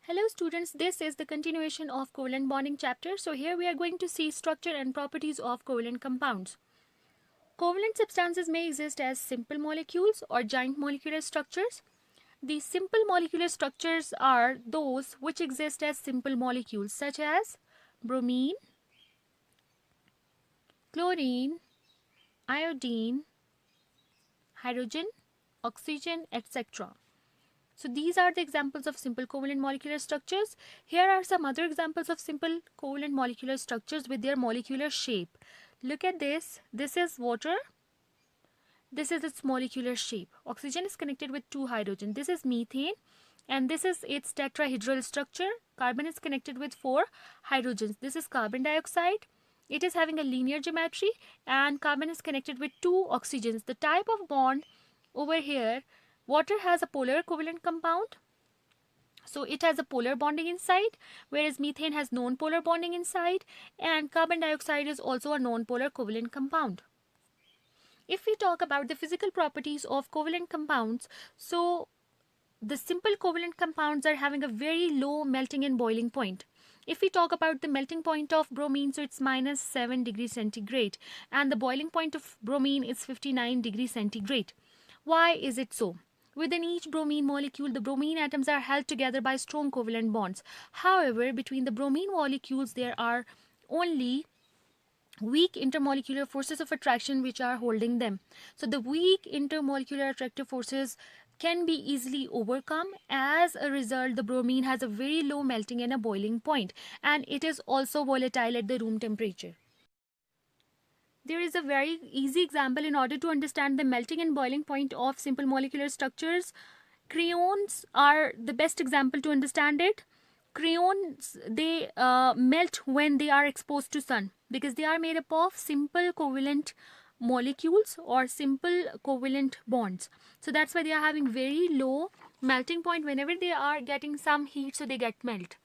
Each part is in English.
Hello students, this is the continuation of covalent bonding chapter. So here we are going to see structure and properties of covalent compounds. Covalent substances may exist as simple molecules or giant molecular structures. The simple molecular structures are those which exist as simple molecules such as bromine, chlorine, iodine, hydrogen, oxygen, etc. So these are the examples of simple covalent molecular structures. Here are some other examples of simple covalent molecular structures with their molecular shape. Look at this. This is water. This is its molecular shape. Oxygen is connected with 2 hydrogen. This is methane and this is its tetrahedral structure. Carbon is connected with 4 hydrogens. This is carbon dioxide. It is having a linear geometry and carbon is connected with 2 oxygens. The type of bond over here, water has a polar covalent compound. So it has a polar bonding inside, whereas methane has non-polar bonding inside, and carbon dioxide is also a non-polar covalent compound. If we talk about the physical properties of covalent compounds, so the simple covalent compounds are having a very low melting and boiling point. If we talk about the melting point of bromine, so it's -7 degrees centigrade, and the boiling point of bromine is 59 degrees centigrade. Why is it so? Within each bromine molecule, the bromine atoms are held together by strong covalent bonds. However, between the bromine molecules, there are only weak intermolecular forces of attraction which are holding them. So the weak intermolecular attractive forces can be easily overcome. As a result, the bromine has a very low melting and a boiling point, and it is also volatile at the room temperature. There is a very easy example in order to understand the melting and boiling point of simple molecular structures. Crayons are the best example to understand it. Crayons, they melt when they are exposed to sun because they are made up of simple covalent molecules or simple covalent bonds. So that's why they are having very low melting point whenever they are getting some heat, so they get melt.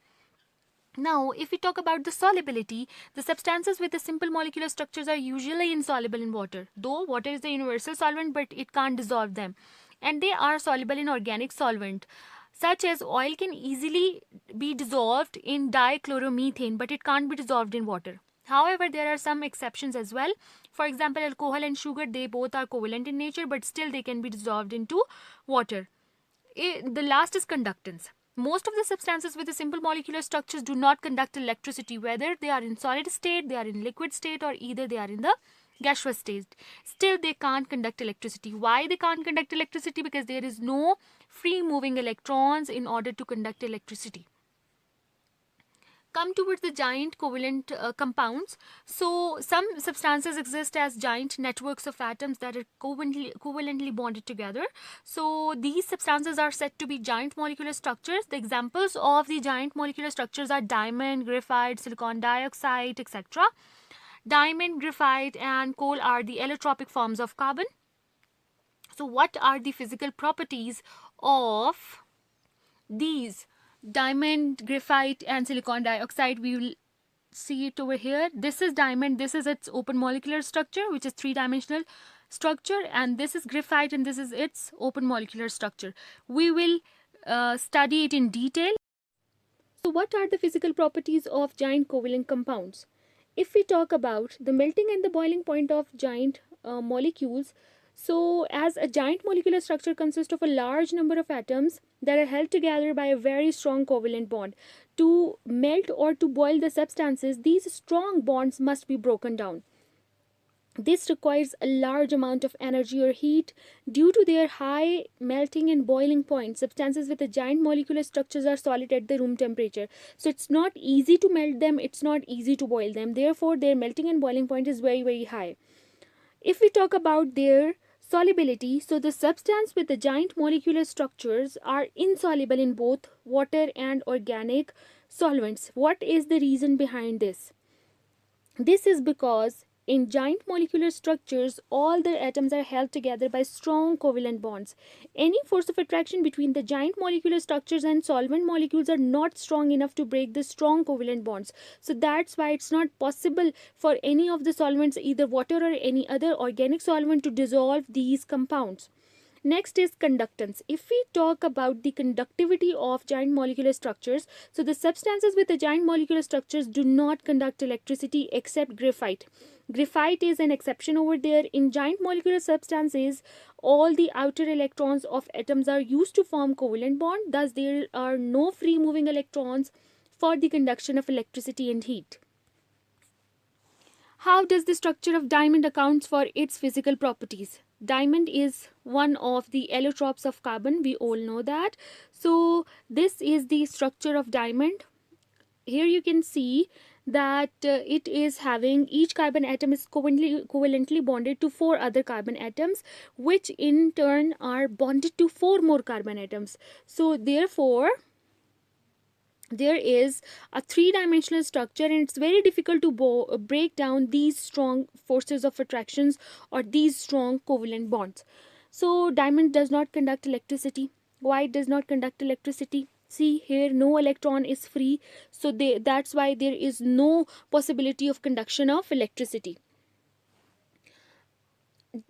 Now, if we talk about the solubility, the substances with the simple molecular structures are usually insoluble in water. Though water is the universal solvent, but it can't dissolve them. And they are soluble in organic solvent, such as oil can easily be dissolved in dichloromethane, but it can't be dissolved in water. However, there are some exceptions as well. For example, alcohol and sugar, they both are covalent in nature, but still they can be dissolved into water. The last is conductance. Most of the substances with the simple molecular structures do not conduct electricity, whether they are in solid state, they are in liquid state, or either they are in the gaseous state. Still, they can't conduct electricity. Why they can't conduct electricity? Because there is no free moving electrons in order to conduct electricity. Come towards the giant covalent compounds. So some substances exist as giant networks of atoms that are covalently bonded together. So these substances are said to be giant molecular structures. The examples of the giant molecular structures are diamond, graphite, silicon dioxide, etc. Diamond, graphite, and coal are the allotropic forms of carbon. So what are the physical properties of these diamond, graphite, and silicon dioxide? We will see it over here. This is diamond. This is its open molecular structure, which is 3-dimensional structure, and this is graphite, and this is its open molecular structure. We will study it in detail. So what are the physical properties of giant covalent compounds? If we talk about the melting and the boiling point of giant molecules, so as a giant molecular structure consists of a large number of atoms that are held together by a very strong covalent bond. To melt or to boil the substances, these strong bonds must be broken down. This requires a large amount of energy or heat. Due to their high melting and boiling point, substances with the giant molecular structures are solid at the room temperature. So it's not easy to melt them, it's not easy to boil them. Therefore, their melting and boiling point is very, very high. If we talk about their solubility, so the substance with the giant molecular structures are insoluble in both water and organic solvents. What is the reason behind this? This is because in giant molecular structures, all the atoms are held together by strong covalent bonds. Any force of attraction between the giant molecular structures and solvent molecules are not strong enough to break the strong covalent bonds. So that's why it's not possible for any of the solvents, either water or any other organic solvent, to dissolve these compounds. Next is conductance. If we talk about the conductivity of giant molecular structures, so the substances with the giant molecular structures do not conduct electricity except graphite. Graphite is an exception over there. In giant molecular substances, all the outer electrons of atoms are used to form covalent bond. Thus, there are no free moving electrons for the conduction of electricity and heat. How does the structure of diamond accounts for its physical properties? Diamond is one of the allotropes of carbon. We all know that. So this is the structure of diamond. Here you can see that it is having, each carbon atom is covalently bonded to 4 other carbon atoms, which in turn are bonded to 4 more carbon atoms. So therefore there is a 3-dimensional structure, and it's very difficult to break down these strong forces of attractions or these strong covalent bonds. So diamond does not conduct electricity. Why it does not conduct electricity? See here, no electron is free, so that's why there is no possibility of conduction of electricity.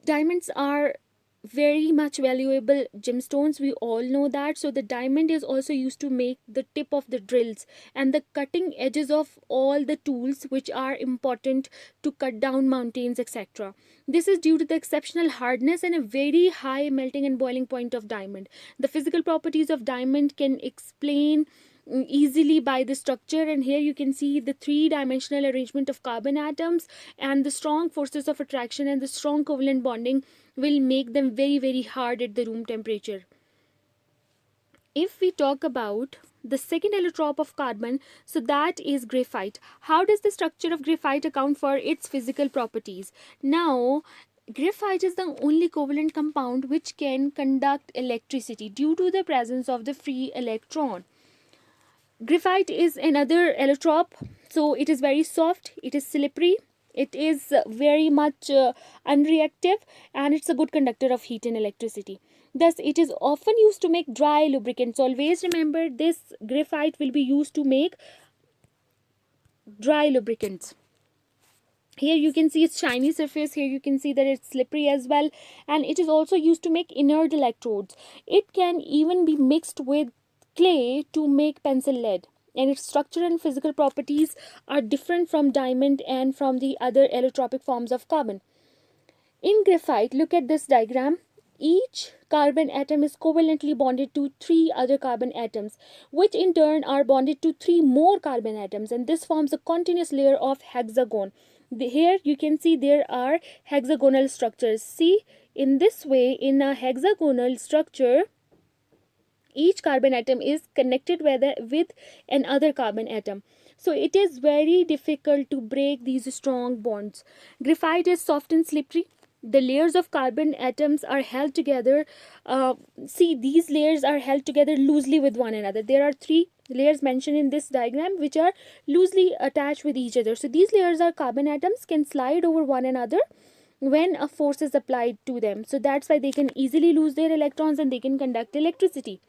Diamonds are very much valuable gemstones, we all know that. So the diamond is also used to make the tip of the drills and the cutting edges of all the tools which are important to cut down mountains, etc. This is due to the exceptional hardness and a very high melting and boiling point of diamond. The physical properties of diamond can explain easily by the structure, and here you can see the 3-dimensional arrangement of carbon atoms, and the strong forces of attraction and the strong covalent bonding will make them very hard at the room temperature. If we talk about the second allotrope of carbon, so that is graphite. How does the structure of graphite account for its physical properties? Now, graphite is the only covalent compound which can conduct electricity due to the presence of the free electron. Graphite is another allotrope, so it is very soft, it is slippery, it is very much unreactive, and it's a good conductor of heat and electricity. Thus, it is often used to make dry lubricants. Always remember this, graphite will be used to make dry lubricants. Here you can see its shiny surface, here you can see that it's slippery as well, and it is also used to make inert electrodes. It can even be mixed with clay to make pencil lead, and its structure and physical properties are different from diamond and from the other allotropic forms of carbon. In graphite, look at this diagram. Each carbon atom is covalently bonded to 3 other carbon atoms, which in turn are bonded to 3 more carbon atoms, and this forms a continuous layer of hexagon. Here you can see there are hexagonal structures. See, in this way, in a hexagonal structure, each carbon atom is connected with another carbon atom. So it is very difficult to break these strong bonds. Graphite is soft and slippery. The layers of carbon atoms are held together. See, these layers are held together loosely with one another. There are 3 layers mentioned in this diagram which are loosely attached with each other. So these layers are carbon atoms, can slide over one another when a force is applied to them. So that's why they can easily lose their electrons and they can conduct electricity.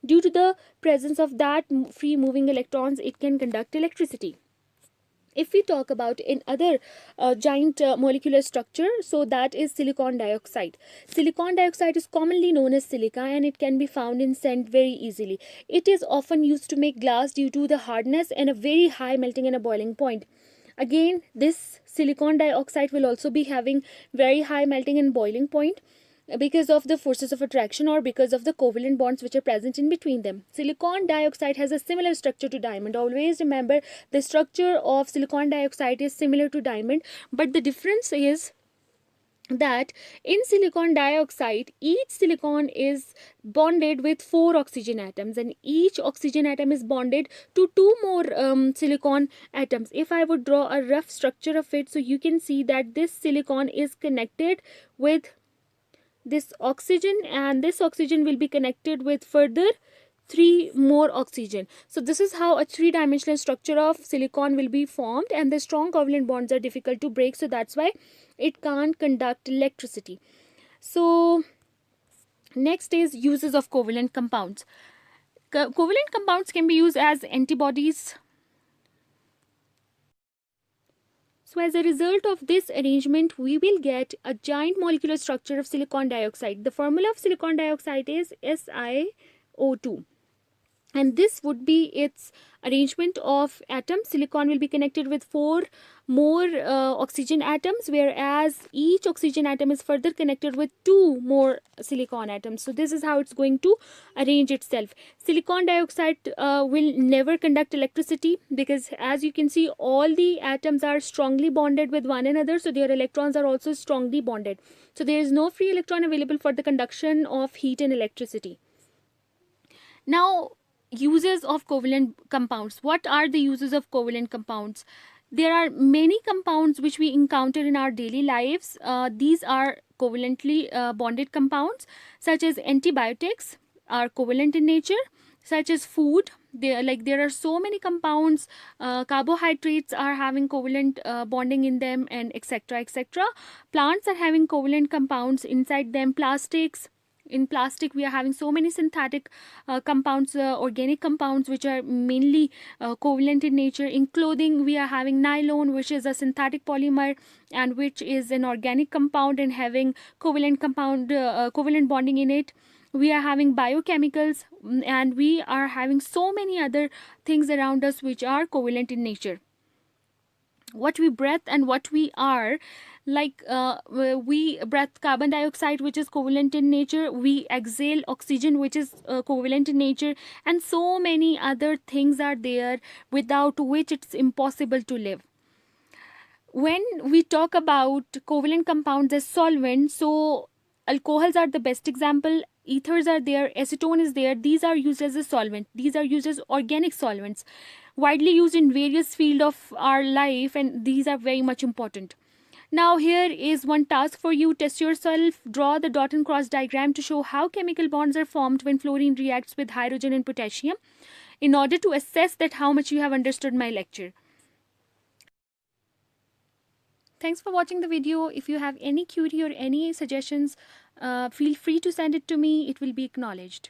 Due to the presence of that free moving electrons, it can conduct electricity. If we talk about another giant molecular structure, so that is silicon dioxide. Silicon dioxide is commonly known as silica, and it can be found in sand very easily. It is often used to make glass due to the hardness and a very high melting and a boiling point. Again, this silicon dioxide will also be having very high melting and boiling point because of the forces of attraction or because of the covalent bonds which are present in between them. Silicon dioxide has a similar structure to diamond. Always remember, the structure of silicon dioxide is similar to diamond, but the difference is that in silicon dioxide, each silicon is bonded with 4 oxygen atoms, and each oxygen atom is bonded to 2 more silicon atoms. If I would draw a rough structure of it, so you can see that this silicon is connected with this oxygen, and this oxygen will be connected with further 3 more oxygen. So this is how a 3-dimensional structure of silicon will be formed, and the strong covalent bonds are difficult to break, so that's why it can't conduct electricity. So next is uses of covalent compounds. Covalent compounds can be used as antibodies. So as a result of this arrangement, we will get a giant molecular structure of silicon dioxide. The formula of silicon dioxide is SiO2. And this would be its arrangement of atoms. Silicon will be connected with 4 more oxygen atoms, whereas each oxygen atom is further connected with 2 more silicon atoms. So this is how it's going to arrange itself. Silicon dioxide will never conduct electricity, because as you can see, all the atoms are strongly bonded with one another, so their electrons are also strongly bonded. So there is no free electron available for the conduction of heat and electricity. Now, uses of covalent compounds. What are the uses of covalent compounds? There are many compounds which we encounter in our daily lives. These are covalently bonded compounds, such as antibiotics are covalent in nature, such as food. There are so many compounds. Carbohydrates are having covalent bonding in them, and etc. etc. Plants are having covalent compounds inside them. Plastics. In plastic, we are having so many synthetic compounds, organic compounds, which are mainly covalent in nature. In clothing, we are having nylon, which is a synthetic polymer and which is an organic compound and having covalent covalent bonding in it. We are having biochemicals, and we are having so many other things around us which are covalent in nature. What we breathe and what we are, we breath carbon dioxide, which is covalent in nature. We exhale oxygen, which is covalent in nature, and so many other things are there without which it's impossible to live. When we talk about covalent compounds as solvents, so alcohols are the best example. Ethers are there, acetone is there. These are used as a solvent. These are used as organic solvents, widely used in various fields of our life, and these are very much important. Now here is one task for you. Test yourself. Draw the dot and cross diagram to show how chemical bonds are formed when fluorine reacts with hydrogen and potassium, in order to assess that how much you have understood my lecture. Thanks for watching the video. If you have any query or any suggestions, feel free to send it to me. It will be acknowledged.